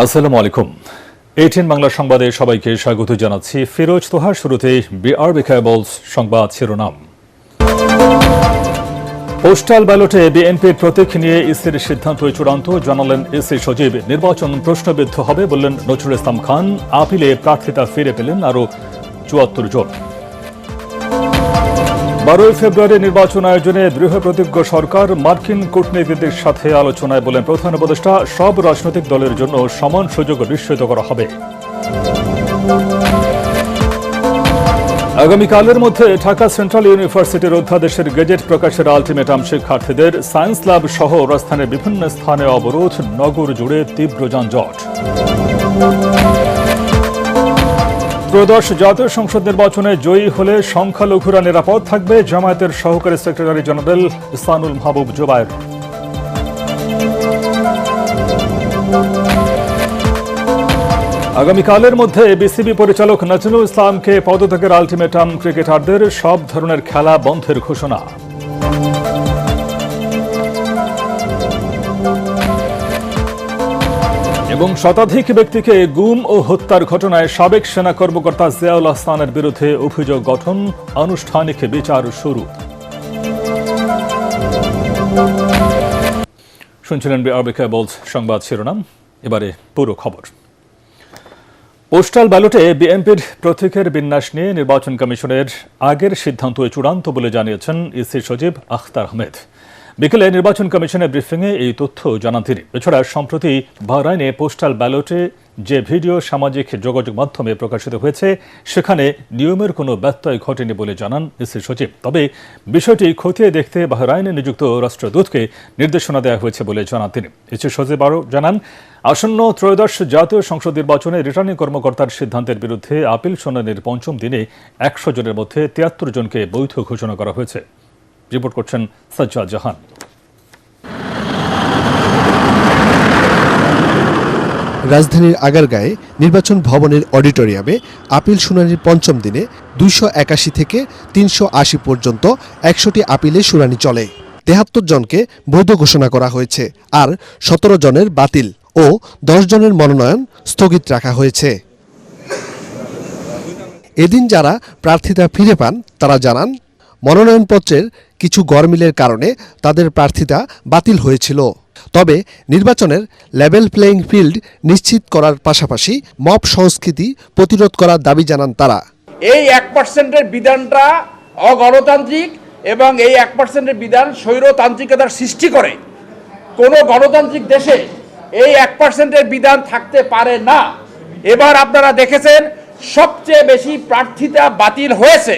আসসালামু আলাইকুম। এটিএন বাংলা সংবাদে সবাইকে স্বাগত জানাচ্ছি। ফিরোজ তোহার। শুরুতেই বিআরবি কেবলস সংবাদ শিরোনাম। পোস্টাল ব্যালটে বিএনপির প্রতীক নিয়ে ইসির সিদ্ধান্ত চূড়ান্ত, জানালেন ইসি সচিব। নির্বাচন প্রশ্নবিদ্ধ হবে বললেন নজরুল ইসলাম খান। আপিলে প্রার্থিতা ফিরে পেলেন আরও ৭৪ জন। ১২ ফেব্রুয়ারি নির্বাচন আয়োজনে দৃঢ় প্রতিজ্ঞ সরকার। মার্কিন কূটনীতিকদের সাথে আলোচনায় বলেন প্রধান উপদেষ্টা, সব রাজনৈতিক দলের জন্য সমান সুযোগ নিশ্চিত করা হবে। আগামীকালের মধ্যে ঢাকা সেন্ট্রাল ইউনিভার্সিটির অধ্যাদেশের গেজেট প্রকাশের আলটিমেটাম শিক্ষার্থীদের। সায়েন্স ল্যাব সহ রাজধানীর বিভিন্ন স্থানে অবরোধ, নগর জুড়ে তীব্র যানজট। ত্রয়োদশ জাতীয় সংসদ নির্বাচনে জয়ী হলে সংখ্যালঘুরা নিরাপদ থাকবে, জামায়াতের সহকারী সেক্রেটারি জেনারেল ইহসানুল মাহবুব জুবায়ের। আগামীকালের মধ্যে বিসিবি পরিচালক নজরুল ইসলামকে পদত্যাগের আলটিমেটাম। ক্রিকেটারদের সব ধরনের খেলা বন্ধের ঘোষণা। এবং শতাধিক ব্যক্তিকে গুম ও হত্যার ঘটনায় সাবেক সেনা কর্মকর্তা জিয়াউল আহসানের বিরুদ্ধে অভিযোগ গঠন, আনুষ্ঠানিক বিচার শুরু। শুনছিলেন বিআরবি কেবলস সংবাদ শিরোনাম। এবারে পুরো খবর। পোস্টাল ব্যালটে বিএনপির প্রতীকের বিন্যাস নিয়ে নির্বাচন কমিশনের আগের সিদ্ধান্ত চূড়ান্ত বলে জানিয়েছেন ইসি সচিব আখতার আহমেদ। বিকেলে নির্বাচন কমিশনের ব্রিফিংয়ে এই তথ্য জানান তিনি। এছাড়া সম্প্রতি বাহরাইনে পোস্টাল ব্যালটে যে ভিডিও সামাজিক যোগাযোগ মাধ্যমে প্রকাশিত হয়েছে, সেখানে নিয়মের কোনো ব্যত্যয় ঘটেনি বলে জানান ইসি সচিব। তবে বিষয়টি খতিয়ে দেখতে বাহরাইনে নিযুক্ত রাষ্ট্রদূতকে নির্দেশনা দেওয়া হয়েছে বলে জানান তিনি। ইসি সচিব আরও জানান, আসন্ন ত্রয়োদশ জাতীয় সংসদ নির্বাচনে রিটার্নিং কর্মকর্তার সিদ্ধান্তের বিরুদ্ধে আপিল শুনানির পঞ্চম দিনে ১০০ জনের মধ্যে ৭৩ জনকে বৈধ ঘোষণা করা হয়েছে। রিপোর্ট করছেন সাজ্জাদ জাহান। রাজধানীর আগারগাঁয়ে নির্বাচন ভবনের অডিটোরিয়ামে আপিল শুনানির পঞ্চম দিনে ২৮১ থেকে ৩৮০ পর্যন্ত ১০০টি আপিলে শুনানি চলে। ৭৩ জনকে বৈধ ঘোষণা করা হয়েছে, আর ১৭ জনের বাতিল ও ১০ জনের মনোনয়ন স্থগিত রাখা হয়েছে। এদিন যারা প্রার্থিতা ফিরে পান তারা জানান, মনোনয়নপত্রের কিছু গরমিলের কারণে তাদের প্রার্থিতা বাতিল হয়েছিল। তবে নির্বাচনের লেভেল প্লেয়িং ফিল্ড নিশ্চিত করার পাশাপাশি মব সংস্কৃতি প্রতিরোধ করার দাবি জানান তারা। এই ১%-এর বিধানটা অগণতান্ত্রিক এবং এই ১%-এর বিধান স্বৈরতান্ত্রিকতার সৃষ্টি করে। কোনো গণতান্ত্রিক দেশে এই ১%-এর বিধান থাকতে পারে না। এবার আপনারা দেখেছেন সবচেয়ে বেশি প্রার্থিতা বাতিল হয়েছে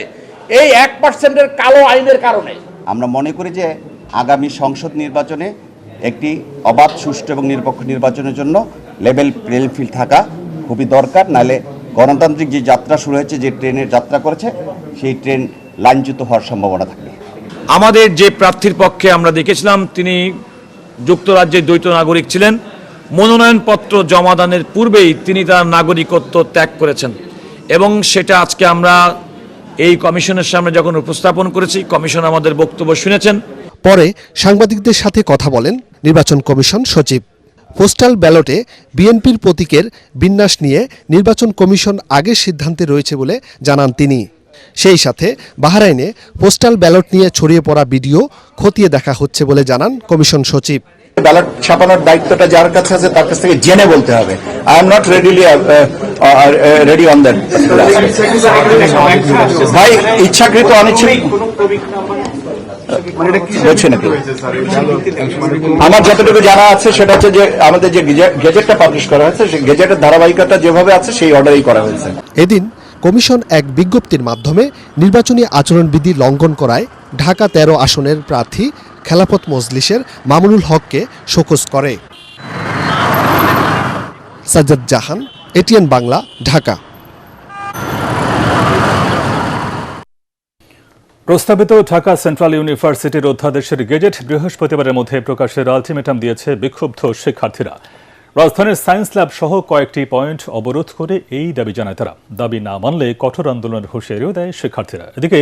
এই ১%-এর কালো আইনের কারণে। আমরা মনে করি যে আগামী সংসদ নির্বাচনে একটি অবাধ, সুষ্ঠু এবং নিরপেক্ষ নির্বাচনের জন্য লেভেল প্লেইং ফিল্ড থাকা খুবই দরকার। নাহলে গণতান্ত্রিক যে যাত্রা শুরু হয়েছে, যে ট্রেনের যাত্রা করেছে, সেই ট্রেন লাইনচ্যুত হওয়ার সম্ভাবনা থাকবে। আমাদের যে প্রার্থীর পক্ষে আমরা দেখেছিলাম, তিনি যুক্তরাজ্যের দ্বৈত নাগরিক ছিলেন। মনোনয়নপত্র জমাদানের পূর্বেই তিনি তার নাগরিকত্ব ত্যাগ করেছেন এবং সেটা আজকে আমরা এই কমিশনের সামনে যখন উপস্থাপন করেছি, কমিশন আমাদের বক্তব্য শুনেছেন। পরে সাংবাদিকদের সাথে কথা বলেন নির্বাচন কমিশন সচিব। পোস্টাল ব্যালটে বিএনপির প্রতীকের বিন্যাস নিয়ে নির্বাচন কমিশন আগের সিদ্ধান্তে রয়েছে বলে জানান তিনি। সেই সাথে বাহরাইনে পোস্টাল ব্যালট নিয়ে ছড়িয়ে পড়া ভিডিও খতিয়ে দেখা হচ্ছে বলে জানান কমিশন সচিব। ব্যালট ছাপানোর দায়িত্বটা যার কাছে আছে তার কাছ থেকে জেনে বলতে হবে। I am not ready on that. ভাই, ইচ্ছাকৃত অনিচ্ছাকৃত আমার যতটুকু জানা আছে সেটা হচ্ছে যে আমাদের যে গেজেটটা পাবলিশ করা হয়েছে, সেই গেজেটের ধারাবাহিকতা যেভাবে আছে সেই অর্ডারেই করা হয়েছে। এদিন কমিশন এক বিজ্ঞপ্তির মাধ্যমে নির্বাচনী আচরণবিধি লঙ্ঘন করায় ঢাকা ১৩ আসনের প্রার্থী খেলাফত মজলিসের মামুনুল হককে শোকজ করে। সাজ্জাদ জাহান, এটিএন বাংলা, ঢাকা। প্রস্তাবিত ঢাকা সেন্ট্রাল ইউনিভার্সিটির অধ্যাদেশের গেজেট বৃহস্পতিবারের মধ্যে প্রকাশের আলটিমেটাম দিয়েছে বিক্ষুব্ধ শিক্ষার্থীরা। রাজধানীর সায়েন্স ল্যাব সহ কয়েকটি পয়েন্ট অবরোধ করে এই দাবি জানায় তারা। দাবি না মানলে কঠোর আন্দোলনের হুঁশিয়ারিও দেয় শিক্ষার্থীরা। এদিকে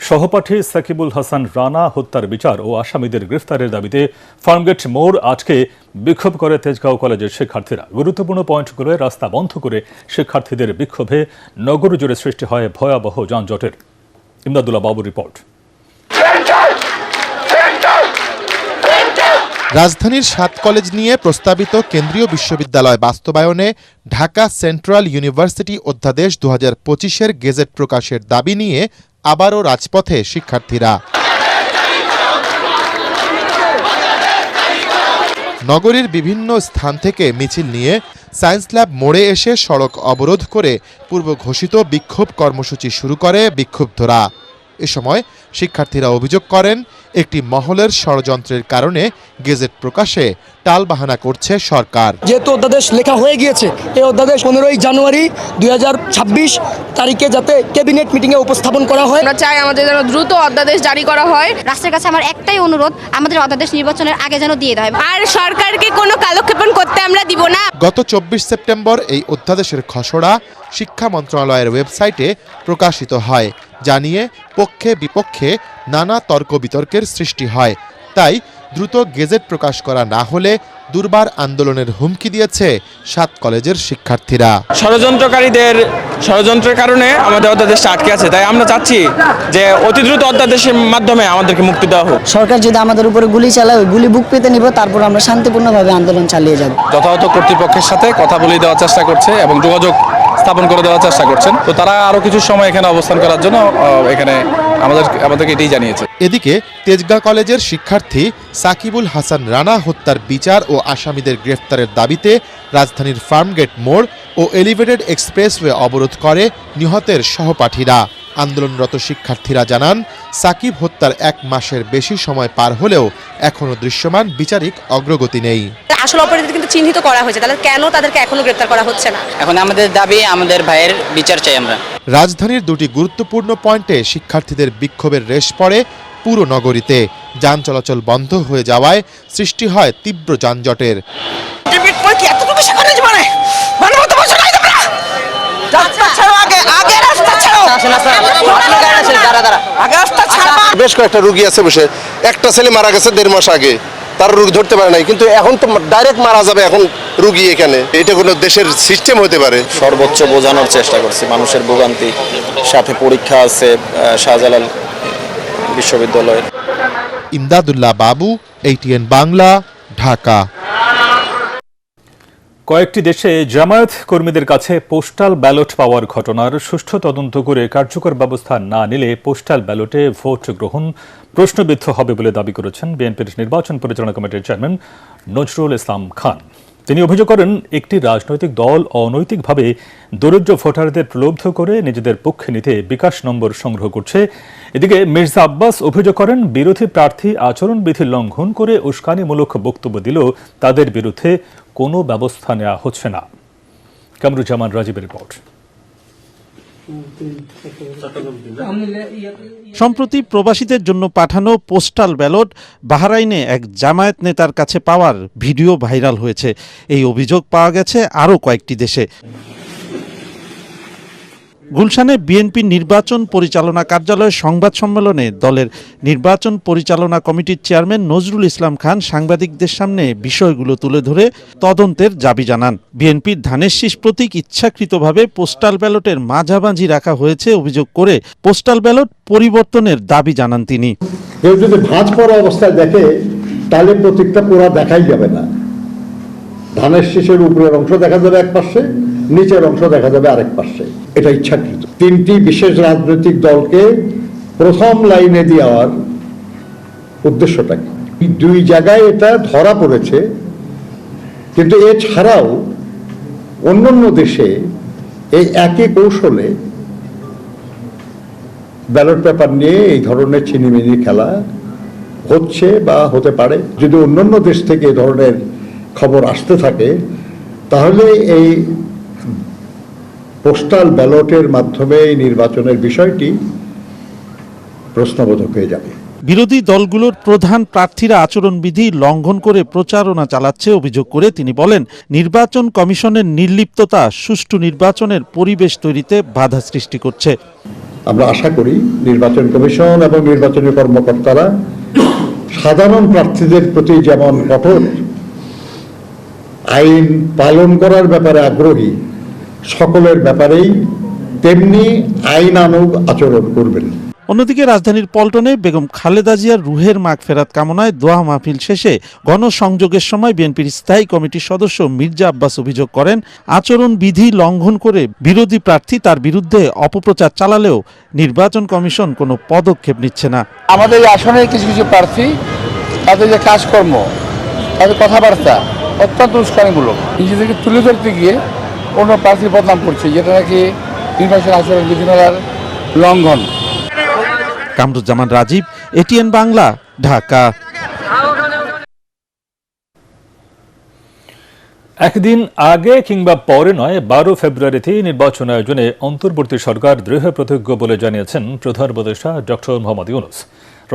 সহপাঠী সাকিবুল হাসান রানা হত্যার বিচার ও আসামিদের গ্রেফতারের দাবিতে ফার্মগেট মোড় আজকে বিক্ষোভ করে তেজগাঁও কলেজের শিক্ষার্থীরা। গুরুত্বপূর্ণ পয়েন্টগুলোয় রাস্তা বন্ধ করে শিক্ষার্থীদের বিক্ষোভে নগর জুড়ে সৃষ্টি হয় ভয়াবহ যানজটের। ইমদাদুল্লাহ বাবুর রিপোর্ট। রাজধানীর 7 কলেজ নিয়ে প্রস্তাবিত কেন্দ্রীয় বিশ্ববিদ্যালয় বাস্তবায়নে ঢাকা সেন্ট্রাল ইউনিভার্সিটি অধ্যাদেশ 2025-এর গেজেট প্রকাশের দাবি নিয়ে আবারও রাজপথে শিক্ষার্থীরা। নগরীর বিভিন্ন স্থান থেকে মিছিল নিয়ে সায়েন্স ল্যাব মোড়ে এসে সড়ক অবরোধ করে পূর্ব ঘোষিত বিক্ষোভ কর্মসূচি শুরু করে বিক্ষুব্ধরা। এ সময় শিক্ষার্থীরা অভিযোগ করেন, একটি মহলের ষড়যন্ত্রের কারণে গেজেট প্রকাশে টালবাহানা করছে সরকার। যেহেতু অধ্যাদেশ লেখা হয়ে গিয়েছে, এই অধ্যাদেশ 15ই জানুয়ারি 2026 তারিখে যাতে ক্যাবিনেট মিটিংয়ে উপস্থাপন করা হয়। আমরা চাই আমাদের যেন দ্রুত অধ্যাদেশ জারি করা হয়। রাষ্ট্রের কাছে আমার একটাই অনুরোধ, আমাদের অধ্যাদেশ নির্বাচনের আগে যেন দিয়ে দেয়, আর সরকারকে কোনো কালক্ষেপণ করতে আমরা দিব না। গত 24 সেপ্টেম্বর এই অধ্যাদেশের খসড়া শিক্ষা মন্ত্রণালয়ের ওয়েবসাইটে প্রকাশিত হয়, জানিয়ে পক্ষে বিপক্ষে নানা তর্ক বিতর্কের সৃষ্টি হয়। তাই দ্রুত গেজেট প্রকাশ করা না হলে দুর্বার আন্দোলনের হুমকি দিয়েছে 7 কলেজের শিক্ষার্থীরা। ষড়যন্ত্রকারীদের ষড়যন্ত্রের কারণে আমাদের অধ্যাদেশটা আটকে আছে, তাই আমরা চাচ্ছি যে অতি দ্রুত অধ্যাদেশের মাধ্যমে আমাদেরকে মুক্তি দেওয়া হোক। সরকার যদি আমাদের উপরে গুলি চালায়, ওই গুলি বুক পেতে নিব, তারপর আমরা শান্তিপূর্ণভাবে আন্দোলন চালিয়ে যাব। যথাযথ কর্তৃপক্ষের সাথে কথা বলে দেওয়ার চেষ্টা করছে এবং যোগাযোগ স্থাপন করে দেওয়ার চেষ্টা করছেন। তো তারা আরও কিছু সময় এখানে অবস্থান করার জন্য এখানে আমাদেরকে এটাই জানিয়েছে। এদিকে তেজগাঁ কলেজের শিক্ষার্থী সাকিবুল হাসান রানা হত্যার বিচার ও আসামিদের গ্রেফতারের দাবিতে রাজধানীর ফার্মগেট মোড় ও এলিভেটেড এক্সপ্রেসওয়ে অবরোধ করে নিহতের সহপাঠীরা। আন্দোলনরত শিক্ষার্থীরা জানান, সাকিব হত্যার 1 মাসের বেশি সময় পার হলেও এখনও দৃশ্যমান বিচারিক অগ্রগতি নেই। আসল অপরাধীদের কিন্তু চিহ্নিত করা হয়েছে, তাহলে কেন তাদেরকে এখনো গ্রেফতার করা হচ্ছে না? এখন আমাদের দাবি, আমাদের ভাইয়ের বিচার চাই আমরা। রাজধানীর 2টি গুরুত্বপূর্ণ পয়েন্টে শিক্ষার্থীদের বিক্ষোভের রেশ পড়ে পুরো নগরীতে। যান চলাচল বন্ধ হয়ে যাওয়ায় সৃষ্টি হয় তীব্র যানজটের। বেশ কয়েকটা রুগী আছে বসে, একটা ছেলে মারা গেছে 1.5 মাস আগে, তার রোগ ধরতে পারে নাই, কিন্তু এখন তো ডাইরেক্ট মারা যাবে এখন রুগী এখানে। এটা কোনো দেশের সিস্টেম হতে পারে? সর্বোচ্চ বোঝানোর চেষ্টা করছি মানুষের ভোগান্তি, সাথে পরীক্ষা আছে শাহজালাল বিশ্ববিদ্যালয়ের। ইমদাদুল্লাহ বাবু, ATN বাংলা, ঢাকা। কয়েকটি দেশে জামায়াত কর্মীদের কাছে পোস্টাল ব্যালট পাওয়ার ঘটনার সুষ্ঠু তদন্ত করে কার্যকর ব্যবস্থা না নিলে পোস্টাল ব্যালটে ভোট গ্রহণ প্রশ্নবিদ্ধ হবে বলে দাবি করেছেন বিএনপির নির্বাচন পরিচালনা কমিটির চেয়ারম্যান নজরুল ইসলাম খান। তিনি অভিযোগ করেন, একটি রাজনৈতিক দল অনৈতিকভাবে দরিদ্র ভোটারদের প্রলুব্ধ করে নিজেদের পক্ষে নিতে বিকাশ নম্বর সংগ্রহ করছে। এদিকে মির্জা আব্বাস অভিযোগ করেন, বিরোধী প্রার্থী আচরণবিধি লঙ্ঘন করে উস্কানিমূলক বক্তব্য দিলেও তাদের বিরুদ্ধে কোনো ব্যবস্থা নেওয়া হচ্ছে না। কামরুজ্জামান রাজীবের রিপোর্ট। সম্প্রতি প্রবাসীদের জন্য পাঠানো পোস্টাল ব্যালট বাহরাইনে এক জামায়াত নেতার কাছে পাওয়ার ভিডিও ভাইরাল হয়েছে। এই অভিযোগ পাওয়া গেছে আরও কয়েকটি দেশে। গুলশানে বিএনপি নির্বাচন পরিচালনা কার্যালয়ের সংবাদ সম্মেলনে দলের নির্বাচন পরিচালনা কমিটির চেয়ারম্যান নজরুল ইসলাম খান সাংবাদিকদের সামনে বিষয়গুলো তুলে ধরে তদন্তের দাবি জানান। বিএনপির ধানের শীষ প্রতীক ইচ্ছাকৃতভাবে পোস্টাল ব্যালটের মাঝামাঝি রাখা হয়েছে অভিযোগ করে পোস্টাল ব্যালট পরিবর্তনের দাবি জানান তিনি। কেউ যদি ভাঁজ পড়া অবস্থায় দেখে তাহলে প্রতীকটা পুরো দেখাই যাবে না। ধানের শীষের উপরের অংশ দেখা যাবে এক পাশে, নিচের অংশ দেখা যাবে আরেক পাশে। এটা ইচ্ছাকৃত। 3টি বিশেষ রাজনৈতিক দলকে প্রথম লাইনে দেওয়ার উদ্দেশ্যটা কি? 2 জায়গায় এটা ধরা পড়েছে, কিন্তু এছাড়াও অন্যান্য দেশে এই একই কৌশলে ব্যালট পেপার নিয়ে এই ধরনের ছিনিমিনি খেলা হচ্ছে বা হতে পারে। যদি অন্যান্য দেশ থেকে এই ধরনের খবর আসতে থাকে, তাহলে এই পোস্টাল ব্যালটের মাধ্যমে এই নির্বাচনের বিষয়টি প্রশ্নবোধক হয়ে যাবে। বিরোধী দলগুলোর প্রধান প্রার্থীরা আচরণবিধি লঙ্ঘন করে প্রচারণা চালাচ্ছে অভিযোগ করে তিনি বলেন, নির্বাচন কমিশনের নির্লিপ্ততা সুষ্ঠু নির্বাচনের পরিবেশ তৈরিতে বাধা সৃষ্টি করছে। আমরা আশা করি নির্বাচন কমিশন এবং নির্বাচনী কর্মকর্তারা সাধারণ প্রার্থীদের প্রতি যেমন কঠোর, আইন পালন করার ব্যাপারে আগ্রহী, সকলের ব্যাপারেই তেমনি আইনানুগ আচরণ করবেন। অন্যদিকে রাজধানীর পল্টনে বেগম খালেদা জিয়ার রুহের মাগফেরাত কামনায় দোয়া মাহফিল শেষে গণসংযোগের সময় বিএনপির স্থায়ী কমিটির সদস্য মির্জা আব্বাস অভিযোগ করেন, আচরণ বিধি লঙ্ঘন করে বিরোধী প্রার্থী তার বিরুদ্ধে অপপ্রচার চালালেও নির্বাচন কমিশন কোনো পদক্ষেপ নিচ্ছে না। আমাদের আসনের কিছু কিছু প্রার্থী তাদের যে কাজকর্ম, তাদের কথাবার্তা অত্যন্ত উস্কানিমূলক, নিজেদেরকে তুলে ধরতে গিয়ে অন্য প্রার্থীর বদনাম করছে, যেটা নাকি নির্বাচন আচরণ বিধিমালার লঙ্ঘন। কামরুজ্জামান রাজীব, এটিএন বাংলা, ঢাকা। একদিন আগে কিংবা পরে নয়, 12 ফেব্রুয়ারিতে নির্বাচন আয়োজনে অন্তর্বর্তী সরকার দৃঢ় প্রতিজ্ঞ বলে জানিয়েছেন প্রধান উপদেষ্টা ডক্টর মোহাম্মদ ইউনূস।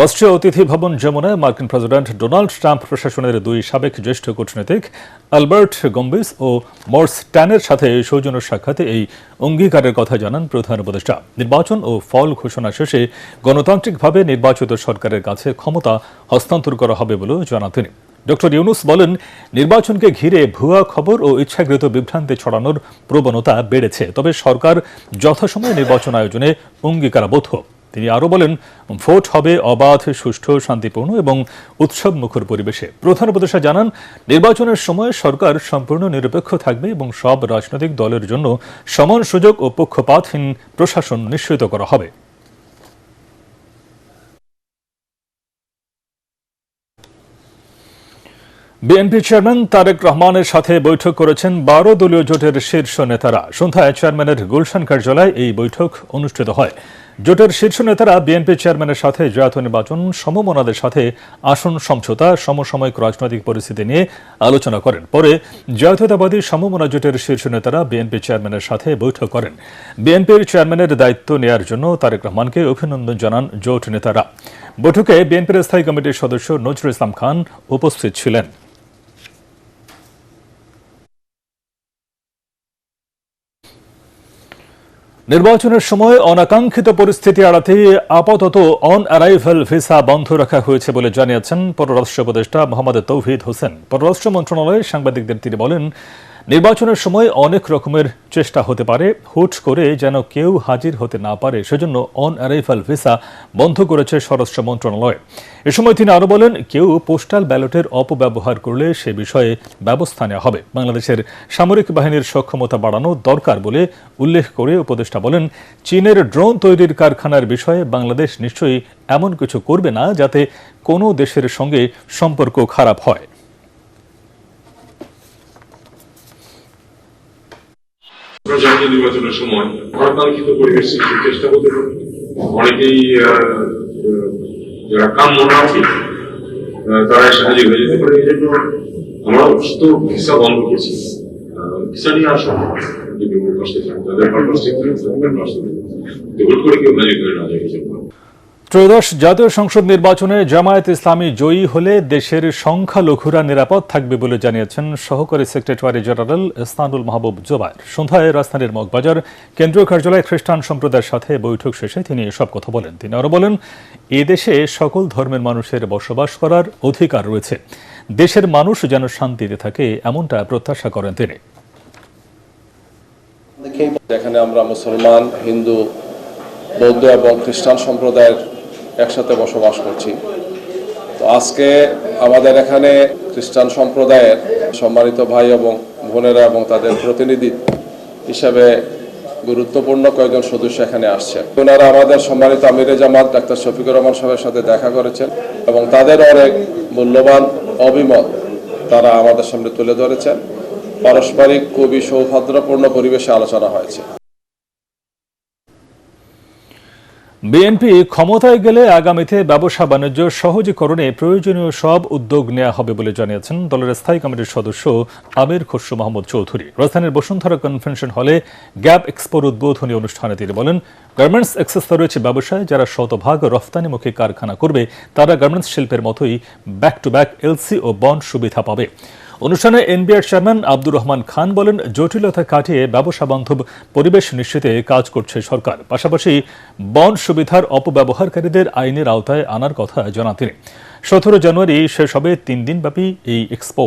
রাষ্ট্রীয় অতিথি ভবন যমুনায় মার্কিন প্রেসিডেন্ট ডোনাল্ড ট্রাম্প প্রশাসনের দুই সাবেক জ্যেষ্ঠ কূটনীতিক আলবার্ট গম্বিস ও মর্স ট্যানের সাথে সৌজন্য সাক্ষাতে এই অঙ্গীকারের কথা জানান প্রধান উপদেষ্টা। নির্বাচন ও ফল ঘোষণা শেষে গণতান্ত্রিকভাবে নির্বাচিত সরকারের কাছে ক্ষমতা হস্তান্তর করা হবে বলেও জানান তিনি। ডক্টর ইউনূস বলেন, নির্বাচনকে ঘিরে ভুয়া খবর ও ইচ্ছাকৃত বিভ্রান্তি ছড়ানোর প্রবণতা বেড়েছে, তবে সরকার যথাসময়ে নির্বাচন আয়োজনে অঙ্গীকারাবদ্ধ। তিনি আরও বলেন, ভোট হবে অবাধ, সুষ্ঠু, শান্তিপূর্ণ এবং উৎসবমুখর পরিবেশে। প্রধান উপদেষ্টা জানান, নির্বাচনের সময় সরকার সম্পূর্ণ নিরপেক্ষ থাকবে এবং সব রাজনৈতিক দলের জন্য সমান সুযোগ ও পক্ষপাতহীন প্রশাসন নিশ্চিত করা হবে। বিএনপি চেয়ারম্যান তারেক রহমানের সাথে বৈঠক করেছেন 12 দলীয় জোটের শীর্ষ নেতারা। সন্ধ্যায় চেয়ারম্যানের গুলশান কার্যালয়ে এই বৈঠক অনুষ্ঠিত হয়। জোটের শীর্ষ নেতারা বিএনপি চেয়ারম্যানের সাথে জাতীয় নির্বাচন, সমমনাদের সাথে আসন সমঝোতা, সমসাময়িক রাজনৈতিক পরিস্থিতি নিয়ে আলোচনা করেন। পরে জাতীয়তাবাদী সমমনা জোটের শীর্ষ নেতারা বিএনপি চেয়ারম্যানের সাথে বৈঠক করেন। বিএনপির চেয়ারম্যানের দায়িত্ব নেয়ার জন্য তারেক রহমানকে অভিনন্দন জানান জোট নেতারা। বৈঠকে বিএনপির স্থায়ী কমিটির সদস্য নজরুল ইসলাম খান উপস্থিত ছিলেন। নির্বাচনের সময় অনাকাঙ্ক্ষিত পরিস্থিতি এড়াতে আপাতত অন অ্যারাইভাল ভিসা বন্ধ রাখা হয়েছে বলে জানিয়েছেন পররাষ্ট্র উপদেষ্টা মোহাম্মদ তৌহিদ হোসেন। পররাষ্ট্র মন্ত্রণালয়ে সাংবাদিকদের তিনি বলেন, নির্বাচনের সময় অনেক রকমের চেষ্টা হতে পারে, হুট করে যেন কেউ হাজির হতে না পারে, সেজন্য অন অ্যারাইভাল ভিসা বন্ধ করেছে স্বরাষ্ট্র মন্ত্রণালয়। এ সময় তিনি আরও বলেন, কেউ পোস্টাল ব্যালটের অপব্যবহার করলে সে বিষয়ে ব্যবস্থা নেওয়া হবে। বাংলাদেশের সামরিক বাহিনীর সক্ষমতা বাড়ানো দরকার বলে উল্লেখ করে উপদেষ্টা বলেন, চীনের ড্রোন তৈরির কারখানার বিষয়ে বাংলাদেশ নিশ্চয়ই এমন কিছু করবে না যাতে কোনো দেশের সঙ্গে সম্পর্ক খারাপ হয়। জাতীয় নির্বাচনের সময় গণতান্ত্রিক পরিবেশ সৃষ্টির চেষ্টা করতে হবে। অনেকেই যারা কাম মনে আছে তারা সাহায্য হয়ে যেতে পারে। এই জন্য আমরা অবশ্য ভিসা বন্ধ করছি। ভিসা নিয়ে আসা যদি কষ্টে থাকে তাদের হুট করে কেউ হাজির হয়ে না যায়। ত্রয়োদশ জাতীয় সংসদ নির্বাচনে জামায়াত ইসলামী জয়ী হলে দেশের সংখ্যালঘুরা নিরাপদ থাকবে বলে জানিয়েছেন সহকারী সেক্রেটারি জেনারেল ইহসানুল মাহবুব জোবায়ের। সন্ধ্যায় রাজধানীর মগবাজার কেন্দ্রীয় কার্যালয়ে খ্রিস্টান সম্প্রদায়ের সাথে বৈঠক শেষে তিনি এসব কথা বলেন। তিনি আরও বলেন, এদেশে সকল ধর্মের মানুষের বসবাস করার অধিকার রয়েছে, দেশের মানুষ যেন শান্তিতে থাকে এমনটা প্রত্যাশা করেন তিনি। এখানে আমরা মুসলমান, হিন্দু, বৌদ্ধ এবং খ্রিস্টান সম্প্রদায়ের একসাথে বসবাস করছি। তো আজকে আমাদের এখানে খ্রিস্টান সম্প্রদায়ের সম্মানিত ভাই এবং বোনেরা এবং তাদের প্রতিনিধি হিসাবে গুরুত্বপূর্ণ কয়েকজন সদস্য এখানে আসছেন। ওনারা আমাদের সম্মানিত আমিরে জামাত ডাক্তার শফিকুর রহমান সাহেবের সাথে দেখা করেছেন এবং তাদের অনেক মূল্যবান অভিমত তারা আমাদের সামনে তুলে ধরেছেন। পারস্পরিক খুবই সৌহার্দ্যপূর্ণ পরিবেশে আলোচনা হয়েছে। বিএনপি ক্ষমতায় গেলে আগামীতে ব্যবসা বাণিজ্য সহজীকরণে প্রয়োজনীয় সব উদ্যোগ নেওয়া হবে বলে জানিয়েছেন দলের স্থায়ী কমিটির সদস্য আমির খসরু মাহমুদ চৌধুরী। রাজধানীর বসুন্ধরা কনভেনশন হলে গ্যাপ এক্সপোর উদ্বোধনী অনুষ্ঠানে তিনি বলেন, গার্মেন্টস অ্যাক্সেসরিজ ব্যবসায় যারা শতভাগ রফতানিমুখী কারখানা করবে তারা গার্মেন্টস শিল্পের মতোই ব্যাক টু ব্যাক এলসি ও বন্ড সুবিধা পাবে। অনুষ্ঠানে এনবিআর চেয়ারম্যান আব্দুর রহমান খান বলেন, জটিলতা কাটিয়ে ব্যবসা বান্ধব পরিবেশ নিশ্চিতে কাজ করছে সরকার। পাশাপাশি বন্ড সুবিধার অপব্যবহারকারীদের আইনের আওতায় আনার কথা জানান তিনি। 17 জানুয়ারি শেষ হবে 3 দিনব্যাপী এই এক্সপো।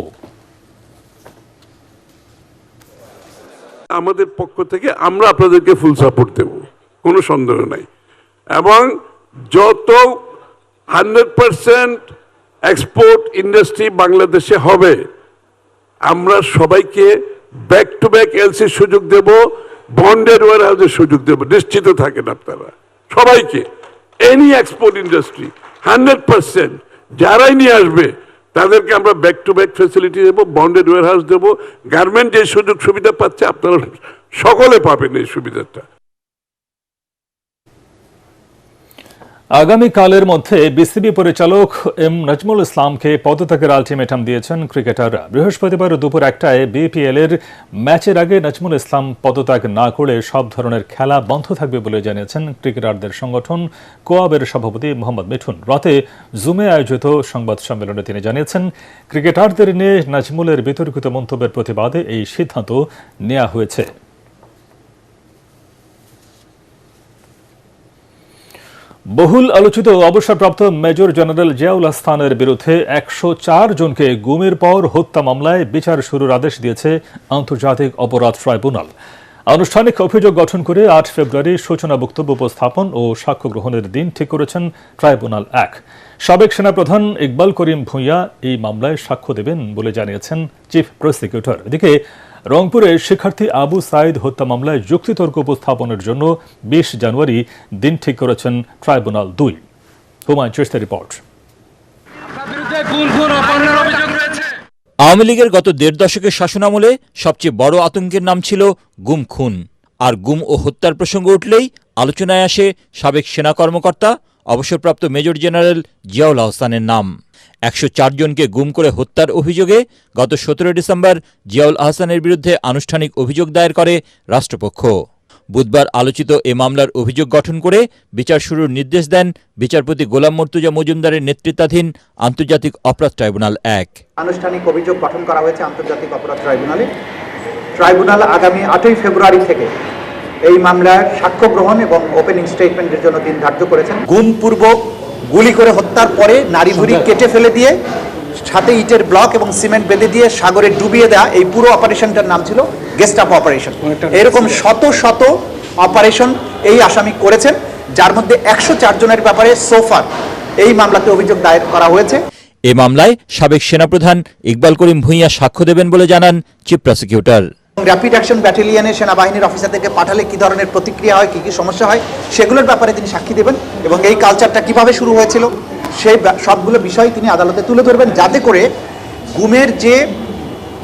আমাদের পক্ষ থেকে আমরা আপনাদেরকে ফুল সাপোর্ট দেব, কোনো সন্দেহ নাই। এবং যত 100% এক্সপোর্ট ইন্ডাস্ট্রি বাংলাদেশে হবে, আমরা সবাইকে ব্যাক টু ব্যাক এলসির সুযোগ দেব, বন্ডের ওয়ার হাউসের সুযোগ দেব। নিশ্চিত থাকেন আপনারা সবাইকে। এনি এক্সপোর্ট ইন্ডাস্ট্রি 100% যারাই নিয়ে আসবে তাদেরকে আমরা ব্যাক টু ব্যাক ফ্যাসিলিটি দেবো, বন্ডেড ওয়ার হাউস দেবো। গার্মেন্ট যে সুযোগ সুবিধা পাচ্ছে আপনারা সকলে পাবেন এই সুবিধাটা। আগামীকালের মধ্যে বিসিবি পরিচালক এম নাজমুল ইসলামকে পদত্যাগের আলটিমেটাম দিয়েছেন ক্রিকেটাররা। বৃহস্পতিবার দুপুর 1টায় বিপিএল এর ম্যাচের আগে নাজমুল ইসলাম পদত্যাগ না করে সব ধরনের খেলা বন্ধ থাকবে বলে জানিয়েছেন ক্রিকেটারদের সংগঠন কোয়াবের সভাপতি মোহাম্মদ মিঠুন। রাতে জুমে আয়োজিত সংবাদ সম্মেলনে তিনি জানিয়েছেন, ক্রিকেটারদের নিয়ে নাজমুলের বিতর্কিত মন্তব্যের প্রতিবাদে এই সিদ্ধান্ত নেওয়া হয়েছে। বহুল আলোচিত অবসরপ্রাপ্ত মেজর জেনারেল জিয়াউল হাসানের বিরুদ্ধে 104 জনকে গুমের পর হত্যা মামলায় বিচার শুরুর আদেশ দিয়েছে আন্তর্জাতিক অপরাধ ট্রাইব্যুনাল। আনুষ্ঠানিক অভিযোগ গঠন করে 8 ফেব্রুয়ারি সূচনা বক্তব্য উপস্থাপন ও সাক্ষ্য গ্রহণের দিন ঠিক করেছেন ট্রাইব্যুনাল 1। সাবেক সেনাপ্রধান ইকবাল করিম ভূঁইয়া এই মামলায় সাক্ষ্য দেবেন বলে জানিয়েছেন চিফ প্রসিকিউটর। এদিকে রংপুরে শিক্ষার্থী আবু সাইদ হত্যা মামলায় যুক্তিতর্ক উপস্থাপনের জন্য 20 জানুয়ারি দিন ঠিক করেছেন ট্রাইব্যুনাল 2। হুমায়ুন চিশতির রিপোর্ট। আওয়ামী লীগের গত 1.5 দশকের শাসনামলে সবচেয়ে বড় আতঙ্কের নাম ছিল গুম খুন। আর গুম ও হত্যার প্রসঙ্গ উঠলেই আলোচনায় আসে সাবেক সেনা কর্মকর্তা অবসরপ্রাপ্ত মেজর জেনারেল জিয়াউল হাসানের নাম। 104 জনকে গুম করে হত্যার অভিযোগে গত 17 ডিসেম্বর জিয়াউল আহসানের বিরুদ্ধে আনুষ্ঠানিক অভিযোগ দায়ের করে রাষ্ট্রপক্ষ। বুধবার আলোচিত এ মামলার অভিযোগ গঠন করে বিচার শুরুর নির্দেশ দেন বিচারপতি গোলাম মর্তুজা মজুমদারের নেতৃত্বাধীন আন্তর্জাতিক অপরাধ ট্রাইব্যুনাল 1। আনুষ্ঠানিক অভিযোগ গঠন করা হয়েছে আন্তর্জাতিক অপরাধ ট্রাইব্যুনালে। ট্রাইব্যুনাল আগামী 8ই ফেব্রুয়ারি থেকে এই মামলার সাক্ষ্য গ্রহণ এবং ওপেনিং স্টেটমেন্টের জন্য দিন ধার্য করেছেন। গুমপূর্বক গুলি করে হত্যার পরে নারী ভুঁড়ি কেটে ফেলে দিয়ে সাথে ইটের ব্লক এবং সিমেন্ট বেঁধে দিয়ে সাগরে ডুবিয়ে দেওয়া, এই পুরো অপারেশনটার নাম ছিল গেস্টাপো অপারেশন। এরকম শত শত অপারেশন এই আসামি করেছেন, যার মধ্যে 104 জনের ব্যাপারে সোফার এই মামলাতে অভিযোগ দায়ের করা হয়েছে। এ মামলায় সাবেক সেনাপ্রধান ইকবাল করিম ভূঁইয়া সাক্ষ্য দেবেন বলে জানান চিফ প্রসিকিউটর। র্যাপিড অ্যাকশন ব্যাটালিয়নের সেনাবাহিনীর অফিসারদেরকে পাঠালে কি ধরনের প্রতিক্রিয়া হয়, কি কি সমস্যা হয়, সেগুলোর ব্যাপারে তিনি সাক্ষী দেবেন এবং এই কালচারটা কিভাবে শুরু হয়েছিল সেই সবগুলো বিষয় তিনি আদালতে তুলে ধরবেন, যাতে করে গুমের যে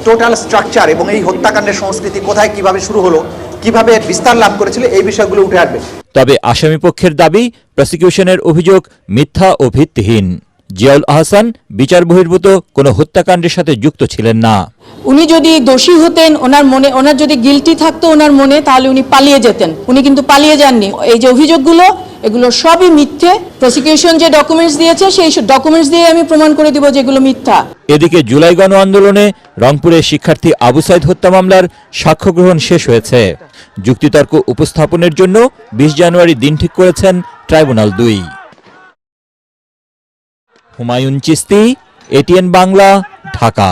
টোটাল স্ট্রাকচার এবং এই হত্যাকাণ্ডের সংস্কৃতি কোথায় কিভাবে শুরু হলো, কিভাবে বিস্তার লাভ করেছিল, এই বিষয়গুলো উঠে আসবে। তবে আসামি পক্ষের দাবি, প্রসিকিউশনের অভিযোগ মিথ্যা ও ভিত্তিহীন। জিয়াউল আহসান বিচার বহির্ভূত কোনো হত্যাকাণ্ডের সাথে যুক্ত ছিলেন না। উনি যদি দোষী হতেন, ওনার যদি গিলটি থাকতো ওনার মনে, তাহলে উনি পালিয়ে যেতেন। উনি কিন্তু পালিয়ে যাননি। এই যে অভিযোগগুলো, এগুলো সবই মিথ্যে। প্রসিকিউশন যে ডকুমেন্টস দিয়েছে সেই ডকুমেন্টস দিয়ে আমি প্রমাণ করে দিব যেগুলো মিথ্যা। এদিকে জুলাই গণ আন্দোলনে রংপুরে শিক্ষার্থী আবু সাইদ হত্যা মামলার সাক্ষ্য গ্রহণ শেষ হয়েছে। যুক্তিতর্ক উপস্থাপনের জন্য 20 জানুয়ারি দিন ঠিক করেছেন ট্রাইব্যুনাল 2। হুমায়ুন চিশতি, এটিএন বাংলা, ঢাকা।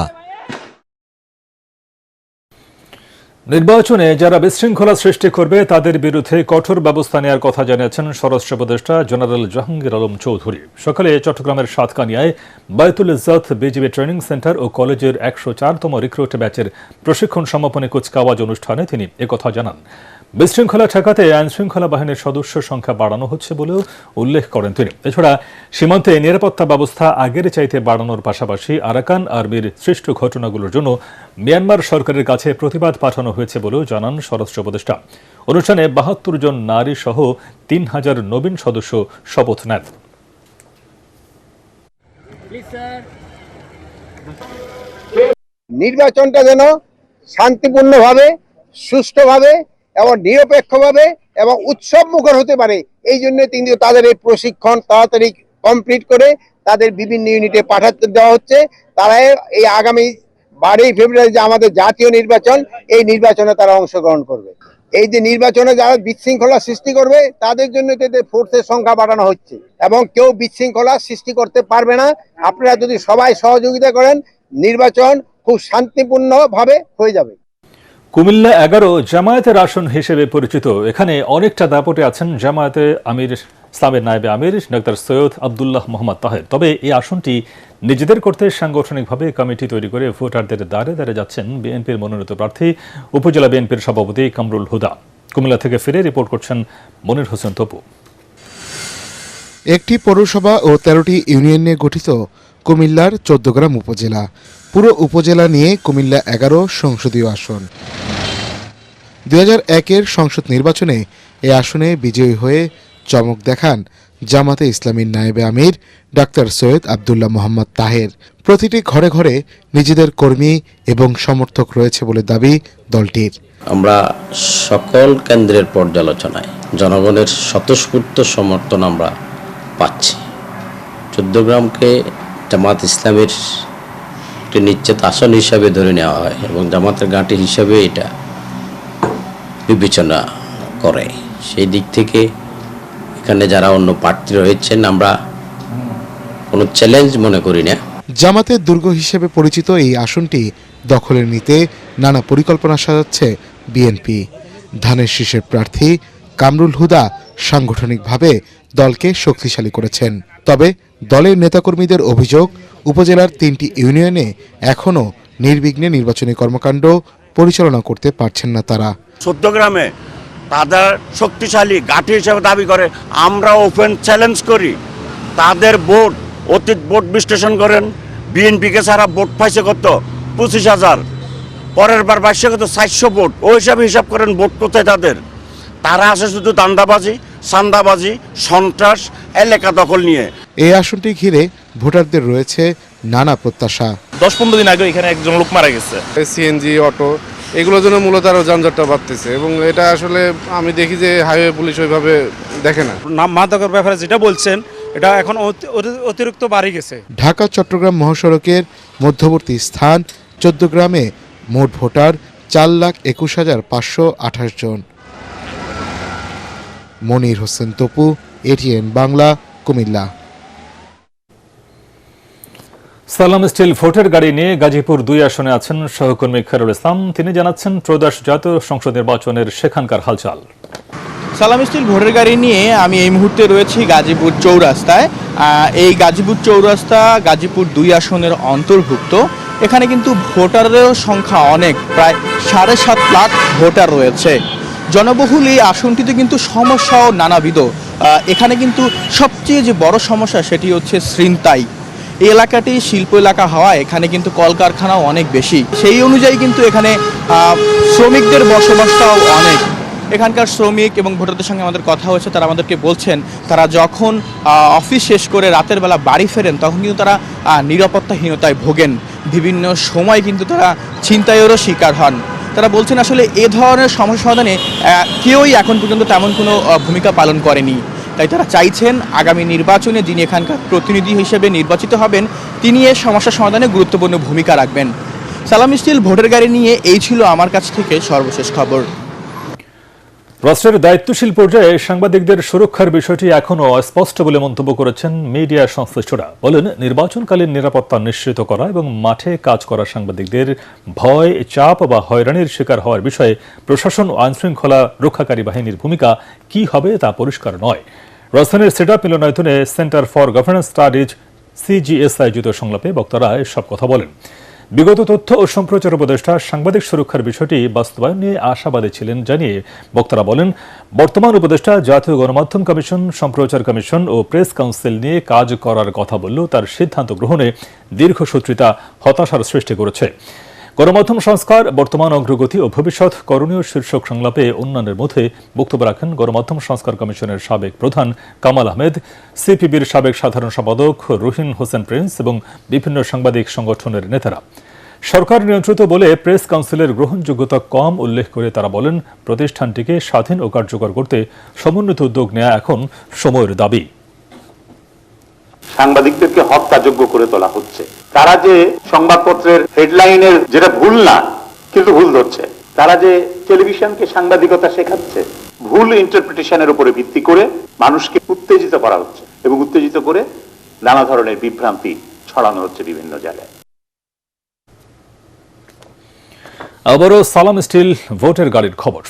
নির্বাচনে যারা বিশৃঙ্খলা সৃষ্টি করবে তাদের বিরুদ্ধে কঠোর ব্যবস্থা নেওয়ার কথা জানিয়েছেন স্বরাষ্ট্র উপদেষ্টা জেনারেল জাহাঙ্গীর আলম চৌধুরী। সকালে চট্টগ্রামের সাতকানিয়ায় বায়তুল ইজ্জত বিজিবি ট্রেনিং সেন্টার ও কলেজের 104তম রিক্রুট ব্যাচের প্রশিক্ষণ সমাপনী কুচকাওয়াজ অনুষ্ঠানে তিনি একথা জানান। বিশৃঙ্খলা ঠেকাতে আইনশৃঙ্খলা বাহিনীর সদস্য সংখ্যা বাড়ানো হচ্ছে বলেও উল্লেখ করেন তিনি। এছাড়া সীমান্তে নিরাপত্তা ব্যবস্থা আগের চাইতে বাড়ানোর পাশাপাশি আরাকান আর্মির সৃষ্ট ঘটনাগুলোর জন্য মিয়ানমার সরকারের কাছে প্রতিবাদ পাঠানো হয়েছে বলেও জানান স্বরাষ্ট্র উপদেষ্টা। অনুষ্ঠানে ৭২ জন নারী সহ ৩,০০০ নবীন সদস্য শপথ নেন। নির্বাচনটা যেন শান্তিপূর্ণভাবে, সুষ্ঠুভাবে এবং নিরপেক্ষভাবে এবং উৎসব মুখর হতে পারে, এই জন্য কিন্তু তাদের এই প্রশিক্ষণ তাড়াতাড়ি কমপ্লিট করে তাদের বিভিন্ন ইউনিটে পাঠাতে দেওয়া হচ্ছে। তারা এই আগামী 12 ফেব্রুয়ারি যে আমাদের জাতীয় নির্বাচন, এই নির্বাচনে তারা অংশগ্রহণ করবে। এই যে নির্বাচনে যারা বিশৃঙ্খলা সৃষ্টি করবে তাদের জন্য তাদের ফোর্সের সংখ্যা বাড়ানো হচ্ছে এবং কেউ বিশৃঙ্খলা সৃষ্টি করতে পারবে না। আপনারা যদি সবাই সহযোগিতা করেন, নির্বাচন খুব শান্তিপূর্ণভাবে হয়ে যাবে। কুমিল্লা 11 জামায়াতের আসন হিসেবে পরিচিত। এখানে অনেকটা দাপটে আছেন জামায়াতে আমির ইসলামের নায়েবে আমির ডক্টর সৈয়দ আব্দুল্লাহ মোহাম্মদ তাহের। তবে এই আসনটি নিজেদের করতে সাংগঠনিকভাবে কমিটি তৈরি করে ভোটারদের দ্বারে দ্বারে যাচ্ছেন বিএনপির মনোনীত প্রার্থী উপজেলা বিএনপির সভাপতি কামরুল হুদা। কুমিল্লা থেকে ফিরে রিপোর্ট করছেন মনির হোসেন তপু। একটি পৌরসভা ও 13টি ইউনিয়ন নিয়ে গঠিত কুমিল্লার 14 গ্রাম উপজেলা। পুরো উপজেলা নিয়ে কুমিল্লা 11 সংসদীয় আসন। 2001-এর সংসদ নির্বাচনে এই আসনে বিজয়ী হয়ে চমক দেখান জামাতে ইসলামীর নায়েবে আমির ডাক্তার সৈয়দ আব্দুল্লাহ মোহাম্মদ তাহের। প্রতিটি ঘরে ঘরে নিজেদের কর্মী এবং সমর্থক রয়েছে বলে দাবি দলটির। আমরা সকল কেন্দ্রের পর্যালোচনায় জনগণের স্বতঃস্ফূর্ত সমর্থন আমরা পাচ্ছি। 14 গ্রামকে জামাত ইসলামের একটি নিশ্চিত আসন হিসাবে ধরে নেওয়া হয় এবং জামাতের ঘাঁটি হিসাবে এটা বিবেচনা করে। সেই দিক থেকে এখানে যারা অন্য প্রার্থী রয়েছেন আমরা কোনো চ্যালেঞ্জ মনে করি না। জামাতের দুর্গ হিসেবে পরিচিত এই আসনটি দখলে নিতে নানা পরিকল্পনা সাজাচ্ছে বিএনপি। ধানের শীষের প্রার্থী কামরুল হুদা সাংগঠনিকভাবে দলকে শক্তিশালী করেছেন। তবে দলের নেতাকর্মীদের অভিযোগ, উপজেলার 3টি ইউনিয়নে এখনও নির্বিঘ্নে নির্বাচনী কর্মকাণ্ড পরিচালনা করতে পারছেন না তারা। 14 গ্রামে তাদের শক্তিশালী ঘাঁটি হিসেবে দাবি করে, আমরা ওপেন চ্যালেঞ্জ করি। তাদের ভোট, অতীত ভোট বিশ্লেষণ করেন, বিএনপিকে ছাড়া ভোট পাইছে কত 25,000, পরের বার পাইছে কত 400 ভোট। ওই হিসাবে হিসাব করেন ভোট কোথায় তাদের। তারা আসে শুধু দান্দাবাজি, সান্দাবাজি, সন্ত্রাস, এলাকা দখল নিয়ে। এই আসনটি ঘিরে ভোটারদের রয়েছে নানা প্রত্যাশা। 10-15 দিন আগে এখানে একজন লোক মারা গেছে। সিএনজি, অটো, এগুলোর জন্য মূলত আরও যানজটটা বাড়তেছে এবং এটা আসলে আমি দেখি যে হাইওয়ে পুলিশ ওইভাবে দেখে না। মাদকের ব্যাপারে যেটা বলছেন এটা এখন অতিরিক্ত বাড়ে গেছে। ঢাকা চট্টগ্রাম মহাসড়কের মধ্যবর্তী স্থান 14 গ্রামে মোট ভোটার 4,21,528 জন। মনির হোসেন তপু, এটিএন বাংলা, কুমিল্লা। সালাম স্টিল ভোটের গাড়ি নিয়ে গাজীপুর 2 আসনে আছেন সহকর্মী খায়রুল ইসলাম। তিনি জানাচ্ছেন ত্রয়োদশ জাতীয় সংসদ নির্বাচনের সেখানকার হালচাল। সালাম স্টিল ভোটের গাড়ি নিয়ে আমি এই মুহূর্তে রয়েছি গাজীপুর চৌরাস্তায়। এই গাজীপুর চৌরাস্তা গাজীপুর 2 আসনের অন্তর্ভুক্ত। এখানে কিন্তু ভোটারের সংখ্যা অনেক, প্রায় 7.5 লাখ ভোটার রয়েছে। জনবহুল এই আসনটিতে কিন্তু সমস্যাও নানাবিধ। এখানে কিন্তু সবচেয়ে যে বড় সমস্যা সেটি হচ্ছে ছিনতাই। এই এলাকাটি শিল্প এলাকা হওয়া, এখানে কিন্তু কলকারখানাও অনেক বেশি। সেই অনুযায়ী কিন্তু এখানে শ্রমিকদের বসবাসটাও অনেক। এখানকার শ্রমিক এবং ভোটারদের সঙ্গে আমাদের কথা হয়েছে, তারা আমাদেরকে বলছেন তারা যখন অফিস শেষ করে রাতের বেলা বাড়ি ফেরেন তখন কিন্তু তারা নিরাপত্তাহীনতায় ভোগেন। বিভিন্ন সময় কিন্তু তারা ছিনতাইয়েরও শিকার হন। তারা বলছেন আসলে এ ধরনের সমস্যা সমাধানে কেউই এখন পর্যন্ত তেমন কোনো ভূমিকা পালন করেনি। তাই তারা চাইছেন আগামী নির্বাচনে যিনি এখানকার প্রতিনিধি হিসেবে নির্বাচিত হবেন তিনি এর সমস্যা সমাধানে গুরুত্বপূর্ণ ভূমিকা রাখবেন। সালাম স্টিল ভোটের গাড়ি নিয়ে এই ছিল আমার কাছ থেকে সর্বশেষ খবর। রাষ্ট্রের দায়িত্বশীল পর্যায়ে সাংবাদিকদের সুরক্ষার বিষয়টি এখনও অস্পষ্ট বলে মন্তব্য করেছেন মিডিয়া সংশ্লিষ্টরা। বলেন, নির্বাচনকালীন নিরাপত্তা নিশ্চিত করা এবং মাঠে কাজ করা সাংবাদিকদের ভয়, চাপ বা হয়রানির শিকার হওয়ার বিষয়ে প্রশাসন ও আইনশৃঙ্খলা রক্ষাকারী বাহিনীর ভূমিকা কী হবে তা পরিষ্কার নয়। রাজধানীর সিডাপ মিলনায়তনে centre for governance studies CGS আয়োজিত সংলাপে বক্তারা এসব কথা বলেন। বিগত তথ্য ও সম্প্রচার উপদেষ্টা সাংবাদিক সুরক্ষার বিষয়টি বাস্তবায়ন নিয়ে আশাবাদী ছিলেন জানিয়ে বক্তারা বলেন, বর্তমান উপদেষ্টা জাতীয় গণমাধ্যম কমিশন, সম্প্রচার কমিশন ও প্রেস কাউন্সিল নিয়ে কাজ করার কথা বললেও তার সিদ্ধান্ত গ্রহণে দীর্ঘসূত্রিতা হতাশার সৃষ্টি করেছে। গণমাধ্যম সংস্কার, বর্তমান অগ্রগতি ও ভবিষ্যৎ করণীয় শীর্ষক সংলাপে অন্যান্যের মধ্যে বক্তব্য রাখেন গণমাধ্যম সংস্কার কমিশনের সাবেক প্রধান কামাল আহমেদ, সিপিবির সাবেক সাধারণ সম্পাদক রুহিন হোসেন প্রিন্স এবং বিভিন্ন সাংবাদিক সংগঠনের নেতারা। সরকার নিয়ন্ত্রিত বলে প্রেস কাউন্সিলের গ্রহণযোগ্যতা কম উল্লেখ করে তারা বলেন, প্রতিষ্ঠানটিকে স্বাধীন ও কার্যকর করতে সমন্বিত উদ্যোগ নেওয়া এখন সময়ের দাবি। সাংবাদিকদেরকে হত্যাযোগ্য করে তোলা হচ্ছে। তারা যে সংবাদপত্রের হেডলাইনের যেটা ভুল না কিন্তু ভুল ধরছে, তারা যে টেলিভিশনকে সাংবাদিকতা শেখাচ্ছে ভুল ইন্টারপ্রিটেশনের উপরে ভিত্তি করে মানুষকে উত্তেজিত করা হচ্ছে এবং উত্তেজিত করে নানা ধরনের বিভ্রান্তি ছড়ানো হচ্ছে বিভিন্ন জায়গায়। আবারও সালাম স্টিল ভোটের গাড়ির খবর।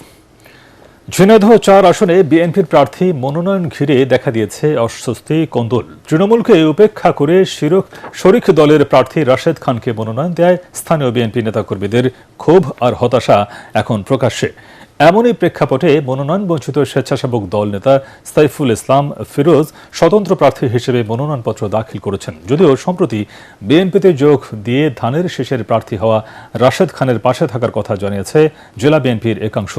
ঝিনাইদহ ৪ আসনে বিএনপির প্রার্থী মনোনয়ন ঘিরে দেখা দিয়েছে অস্বস্তি, কোন্দল। তৃণমূলকে উপেক্ষা করে শরিক দলের প্রার্থী রাশেদ খানকে মনোনয়ন দেয় স্থানীয় বিএনপি নেতাকর্মীদের ক্ষোভ আর হতাশা এখন প্রকাশ্যে। এমনই প্রেক্ষাপটে মনোনয়ন বঞ্চিত স্বেচ্ছাসেবক দল নেতা সাইফুল ইসলাম ফিরোজ স্বতন্ত্র প্রার্থী হিসেবে মনোনয়নপত্র দাখিল করেছেন। যদিও সম্প্রতি বিএনপিতে যোগ দিয়ে ধানের শীষের প্রার্থী হওয়া রাশেদ খানের পাশে থাকার কথা জানিয়েছে জেলা বিএনপির একাংশ।